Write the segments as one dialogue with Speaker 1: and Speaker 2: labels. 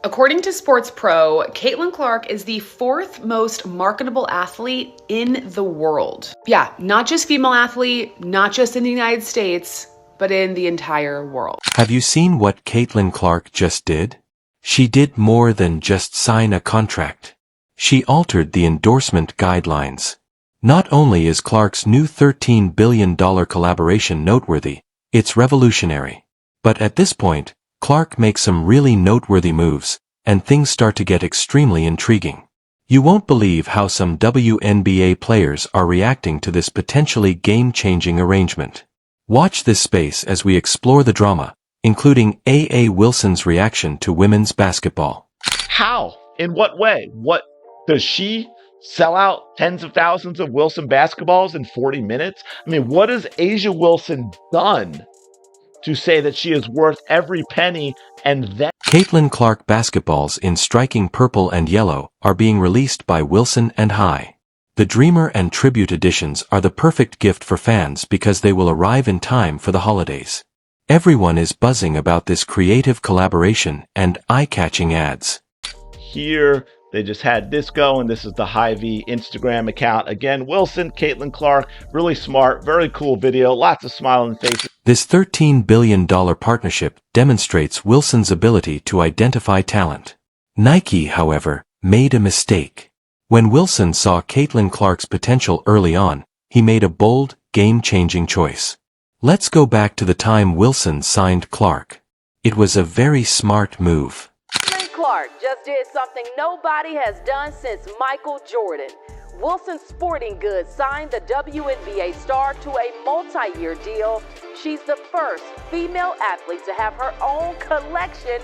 Speaker 1: According to Sports Pro, Caitlyn Clark is the fourth most marketable athlete in the world. Yeah, not just female athlete, not just in the United States, but in the entire world.
Speaker 2: Have you seen what Caitlyn Clark just did? She did more than just sign a contract. She altered the endorsement guidelines. Not only is Clark's new $13 billion collaboration noteworthy, it's revolutionary. But at this point, Clark makes some really noteworthy moves, and things start to get extremely intriguing. You won't believe how some WNBA players are reacting to this potentially game-changing arrangement. Watch this space as we explore the drama, including A.A. Wilson's reaction to women's basketball.
Speaker 3: How? In what way? What does she sell out tens of thousands of Wilson basketballs in 40 minutes? I mean, what has A'ja Wilson done to say that she is worth every penny? And then
Speaker 2: Caitlyn Clark basketballs in striking purple and yellow are being released by Wilson and Hy-Vee. The Dreamer and Tribute editions are the perfect gift for fans because they will arrive in time for the holidays. Everyone is buzzing about this creative collaboration and eye-catching ads.
Speaker 3: Here, they just had this go, and this is the Hy-Vee Instagram account. Again, Wilson, Caitlyn Clark, really smart, very cool video, lots of smiling faces.
Speaker 2: This $13 billion partnership demonstrates Wilson's ability to identify talent. Nike, however, made a mistake. When Wilson saw Caitlyn Clark's potential early on, he made a bold, game-changing choice. Let's go back to the time Wilson signed Clark. It was a very smart move.
Speaker 4: Caitlyn Clark just did something nobody has done since Michael Jordan. Wilson Sporting Goods signed the WNBA star to a multi-year deal. She's the first female athlete to have her own collection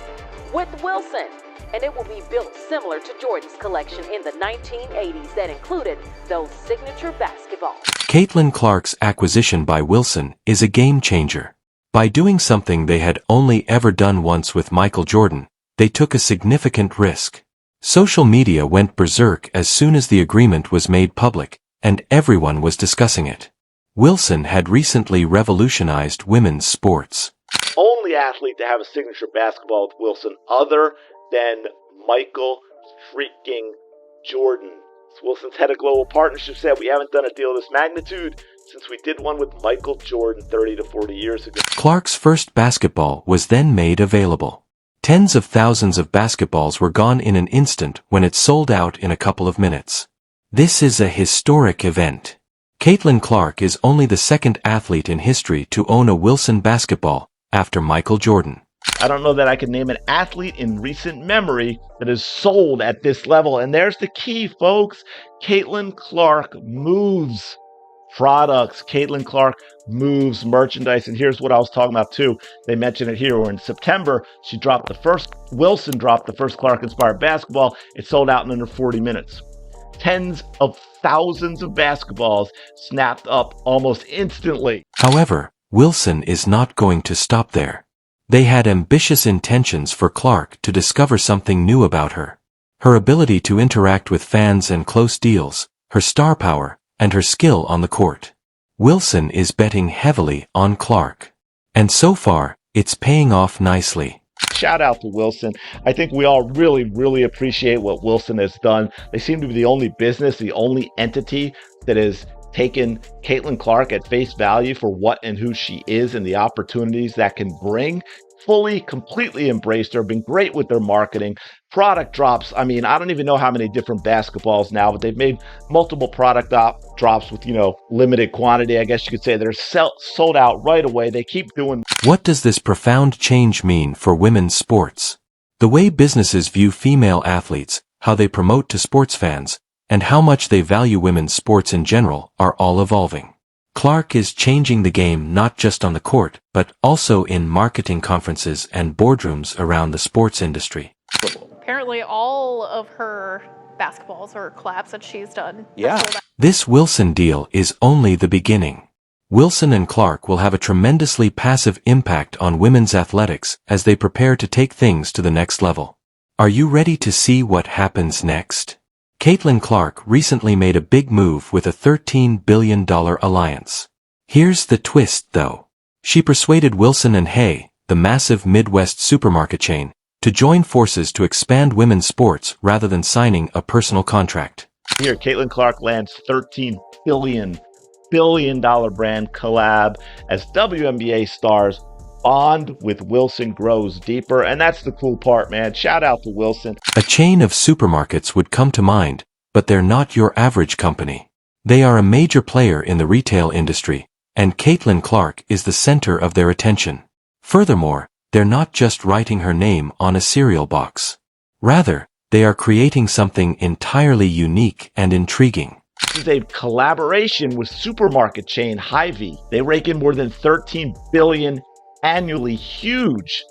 Speaker 4: with Wilson, and it will be built similar to Jordan's collection in the 1980s that included those signature basketballs.
Speaker 2: Caitlyn Clark's acquisition by Wilson is a game changer. By doing something they had only ever done once with Michael Jordan, they took a significant risk. Social media went berserk as soon as the agreement was made public, and everyone was discussing it. Wilson had recently revolutionized women's sports.
Speaker 3: Only athlete to have a signature basketball with Wilson other than Michael freaking Jordan. Wilson's head of global partnership said, "We haven't done a deal of this magnitude since we did one with Michael Jordan 30 to 40 years ago."
Speaker 2: Clark's first basketball was then made available. Tens of thousands of basketballs were gone in an instant when it sold out in a couple of minutes. This is a historic event. Caitlyn Clark is only the second athlete in history to own a Wilson basketball, after Michael Jordan.
Speaker 3: I don't know that I can name an athlete in recent memory that is sold at this level. And there's the key, folks. Caitlyn Clark moves products. Caitlyn Clark moves merchandise. And here's what I was talking about too. They mentioned it here. Where in September, Wilson dropped the first Clark-inspired basketball. It sold out in under 40 minutes. Tens of thousands of basketballs snapped up almost instantly.
Speaker 2: However, Wilson is not going to stop there. They had ambitious intentions for Clark to discover something new about her. Her ability to interact with fans and close deals, her star power, and her skill on the court. Wilson is betting heavily on Clark. And so far, it's paying off nicely.
Speaker 3: Shout out to Wilson. I think we all really appreciate what Wilson has done. They seem to be the only business, the only entity that has taken Caitlyn Clark at face value for what and who she is and the opportunities that can bring. Fully, completely embraced her, been great with their marketing. Product drops, I mean, I don't even know how many different basketballs now, but they've made multiple product drops with, limited quantity, I guess you could say. They're sold out right away. They keep doing.
Speaker 2: What does this profound change mean for women's sports? The way businesses view female athletes, how they promote to sports fans, and how much they value women's sports in general are all evolving. Clark is changing the game not just on the court, but also in marketing conferences and boardrooms around the sports industry.
Speaker 5: Apparently all of her basketballs or collabs that she's done.
Speaker 3: Yeah.
Speaker 2: This Wilson deal is only the beginning. Wilson and Clark will have a tremendously passive impact on women's athletics as they prepare to take things to the next level. Are you ready to see what happens next? Caitlyn Clark recently made a big move with a $13 billion alliance. Here's the twist, though. She persuaded Wilson and Hy-Vee, the massive Midwest supermarket chain, to join forces to expand women's sports rather than signing a personal contract.
Speaker 3: Here, Caitlyn Clark lands $13 billion brand collab as WNBA stars bond with Wilson grows deeper. And that's the cool part, man. Shout out to Wilson.
Speaker 2: A chain of supermarkets would come to mind, but they're not your average company. They are a major player in the retail industry, and Caitlyn Clark is the center of their attention. Furthermore, they're not just writing her name on a cereal box. Rather, they are creating something entirely unique and intriguing.
Speaker 3: This is a collaboration with supermarket chain Hy-Vee. They rake in more than $13 billion annually. Huge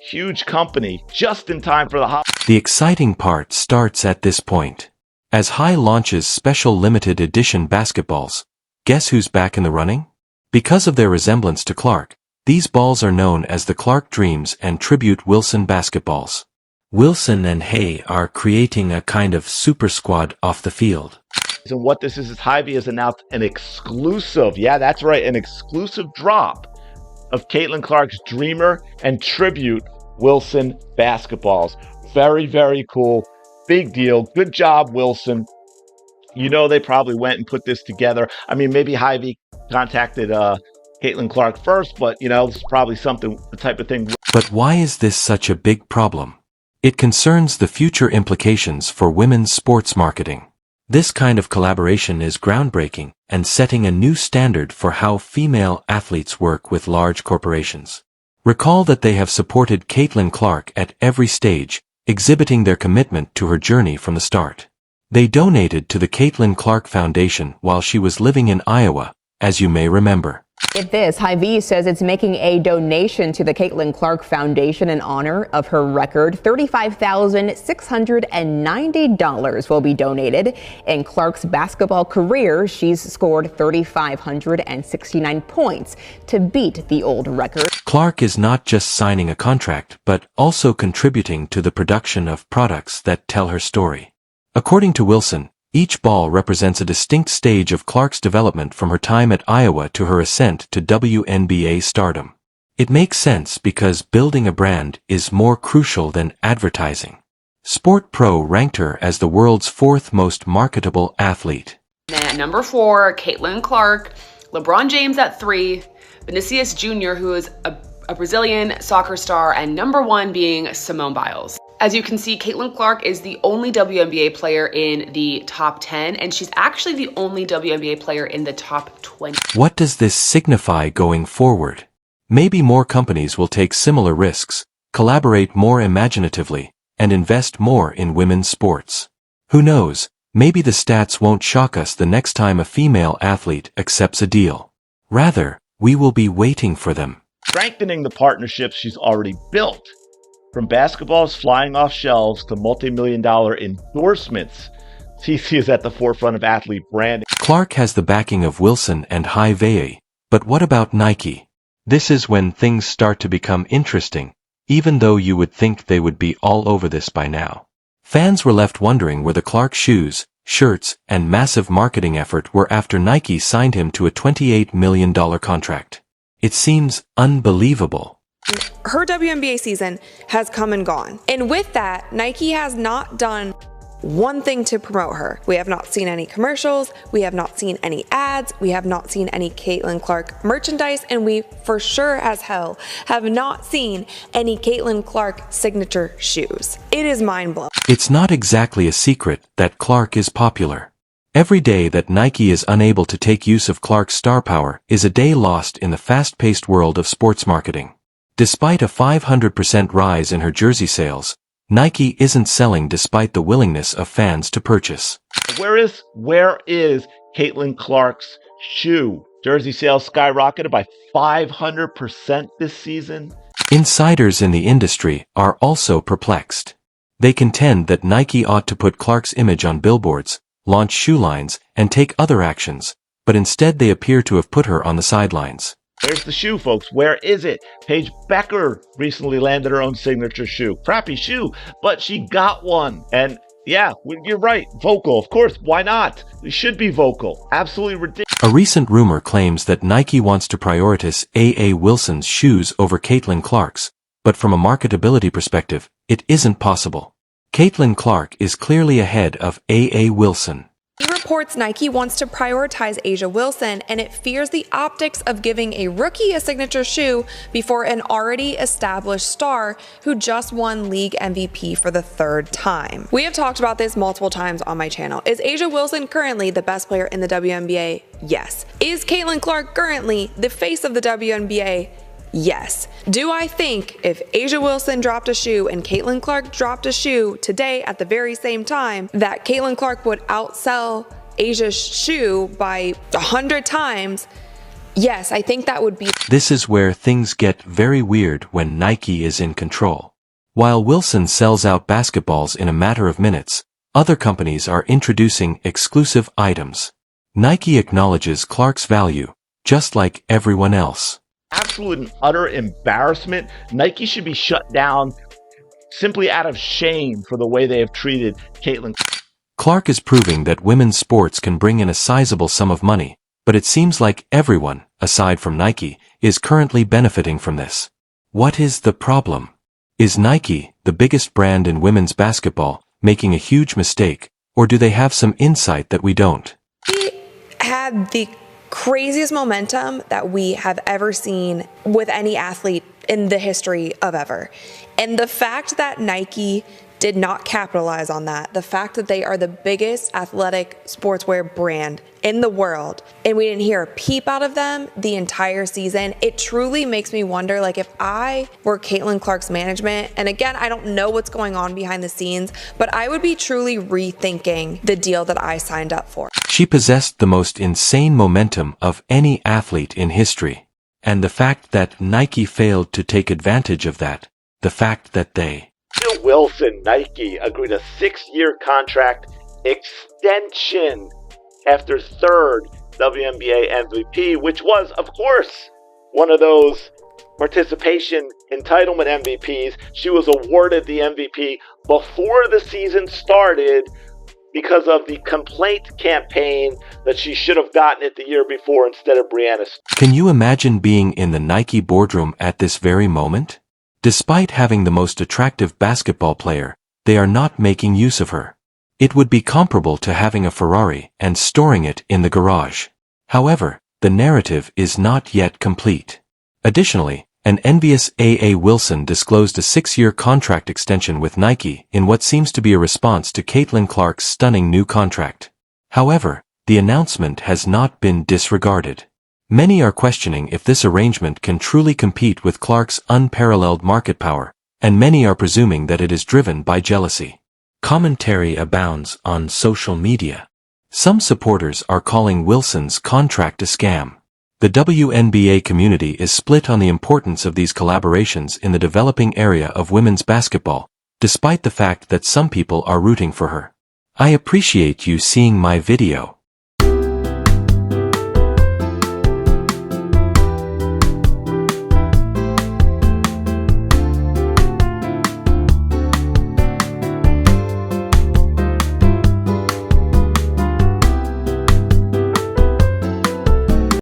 Speaker 3: company, just in time for the holidays.
Speaker 2: The exciting part starts at this point. As Hy launches special limited edition basketballs, guess who's back in the running? Because of their resemblance to Clark, these balls are known as the Clark Dreams and Tribute Wilson basketballs. Wilson and Hy are creating a kind of super squad off the field.
Speaker 3: And what this is Hy-Vee has announced an exclusive, yeah, that's right, an exclusive drop of Caitlyn Clark's Dreamer and Tribute Wilson basketballs. Very cool. Big deal. Good job, Wilson. You know, they probably went and put this together. I mean, maybe Hy-Vee contacted Caitlyn Clark first, but you know, this is probably the type of thing.
Speaker 2: But why is this such a big problem? It concerns the future implications for women's sports marketing. This kind of collaboration is groundbreaking and setting a new standard for how female athletes work with large corporations. Recall that they have supported Caitlyn Clark at every stage, exhibiting their commitment to her journey from the start. They donated to the Caitlyn Clark Foundation while she was living in Iowa, as you may remember.
Speaker 6: Get this, Hy-Vee says it's making a donation to the Caitlyn Clark Foundation in honor of her record. $35,690 will be donated. In Clark's basketball career, she's scored 3,569 points to beat the old record.
Speaker 2: Clark is not just signing a contract, but also contributing to the production of products that tell her story. According to Wilson, each ball represents a distinct stage of Clark's development from her time at Iowa to her ascent to WNBA stardom. It makes sense because building a brand is more crucial than advertising. Sport Pro ranked her as the world's fourth most marketable athlete.
Speaker 1: Then at number 4, Caitlyn Clark, LeBron James at 3, Vinicius Jr., who is a Brazilian soccer star, and number 1 being Simone Biles. As you can see, Caitlyn Clark is the only WNBA player in the top 10, and she's actually the only WNBA player in the top 20.
Speaker 2: What does this signify going forward? Maybe more companies will take similar risks, collaborate more imaginatively, and invest more in women's sports. Who knows, maybe the stats won't shock us the next time a female athlete accepts a deal. Rather, we will be waiting for them.
Speaker 3: Strengthening the partnerships she's already built. From basketballs flying off shelves to multi-million-dollar endorsements, CC is at the forefront of athlete branding.
Speaker 2: Clark has the backing of Wilson and Hy-Vee, but what about Nike? This is when things start to become interesting, even though you would think they would be all over this by now. Fans were left wondering where the Clark shoes, shirts, and massive marketing effort were after Nike signed him to a $28 million contract. It seems unbelievable.
Speaker 7: Her WNBA season has come and gone. And with that, Nike has not done one thing to promote her. We have not seen any commercials. We have not seen any ads. We have not seen any Caitlyn Clark merchandise. And we for sure as hell have not seen any Caitlyn Clark signature shoes. It is mind-blowing.
Speaker 2: It's not exactly a secret that Clark is popular. Every day that Nike is unable to take use of Clark's star power is a day lost in the fast-paced world of sports marketing. Despite a 500% rise in her jersey sales, Nike isn't selling despite the willingness of fans to purchase.
Speaker 3: Where is Caitlyn Clark's shoe? Jersey sales skyrocketed by 500% this season.
Speaker 2: Insiders in the industry are also perplexed. They contend that Nike ought to put Clark's image on billboards, launch shoe lines, and take other actions, but instead they appear to have put her on the sidelines.
Speaker 3: Where's the shoe, folks? Where is it? Paige Becker recently landed her own signature shoe. Crappy shoe, but she got one. And yeah, you're right. Vocal, of course. Why not? We should be vocal. Absolutely ridiculous.
Speaker 2: A recent rumor claims that Nike wants to prioritize A.A. Wilson's shoes over Caitlyn Clark's, but from a marketability perspective, It isn't possible. Caitlyn Clark is clearly ahead of A.A. Wilson.
Speaker 7: He reports Nike wants to prioritize A'ja Wilson, and it fears the optics of giving a rookie a signature shoe before an already established star who just won league MVP for the third time. We have talked about this multiple times on my channel. Is A'ja Wilson currently the best player in the WNBA? Yes. Is Caitlyn Clark currently the face of the WNBA? Yes. Do I think if A'ja Wilson dropped a shoe and Caitlyn Clark dropped a shoe today at the very same time, that Caitlyn Clark would outsell A'ja's shoe by 100 times? Yes, I think that would be.
Speaker 2: This is where things get very weird when Nike is in control. While Wilson sells out basketballs in a matter of minutes, other companies are introducing exclusive items. Nike acknowledges Clark's value, just like everyone else.
Speaker 3: Absolute and utter embarrassment. Nike should be shut down simply out of shame for the way they have treated Caitlyn.
Speaker 2: Clark is proving that women's sports can bring in a sizable sum of money, but it seems like everyone, aside from Nike, is currently benefiting from this. What is the problem? Is Nike, the biggest brand in women's basketball, making a huge mistake, or do they have some insight that we don't?
Speaker 7: He had the craziest momentum that we have ever seen with any athlete in the history of ever. And the fact that Nike did not capitalize on that, the fact that they are the biggest athletic sportswear brand in the world, and we didn't hear a peep out of them the entire season, it truly makes me wonder, like, if I were Caitlyn Clark's management, and again, I don't know what's going on behind the scenes, but I would be truly rethinking the deal that I signed up for.
Speaker 2: She possessed the most insane momentum of any athlete in history. And the fact that Nike failed to take advantage of that, the fact that they...
Speaker 3: Wilson, Nike, agreed a 6-year contract extension after third WNBA MVP, which was, of course, one of those participation entitlement MVPs. She was awarded the MVP before the season started because of the complaint campaign that she should have gotten it the year before instead of Brianna.
Speaker 2: Can you imagine being in the Nike boardroom at this very moment? Despite having the most attractive basketball player, they are not making use of her. It would be comparable to having a Ferrari and storing it in the garage. However, the narrative is not yet complete. Additionally, an envious A.A. Wilson disclosed a 6-year contract extension with Nike in what seems to be a response to Caitlyn Clark's stunning new contract. However, the announcement has not been disregarded. Many are questioning if this arrangement can truly compete with Clark's unparalleled market power, and many are presuming that it is driven by jealousy. Commentary abounds on social media. Some supporters are calling Wilson's contract a scam. The WNBA community is split on the importance of these collaborations in the developing area of women's basketball, despite the fact that some people are rooting for her. I appreciate you seeing my video.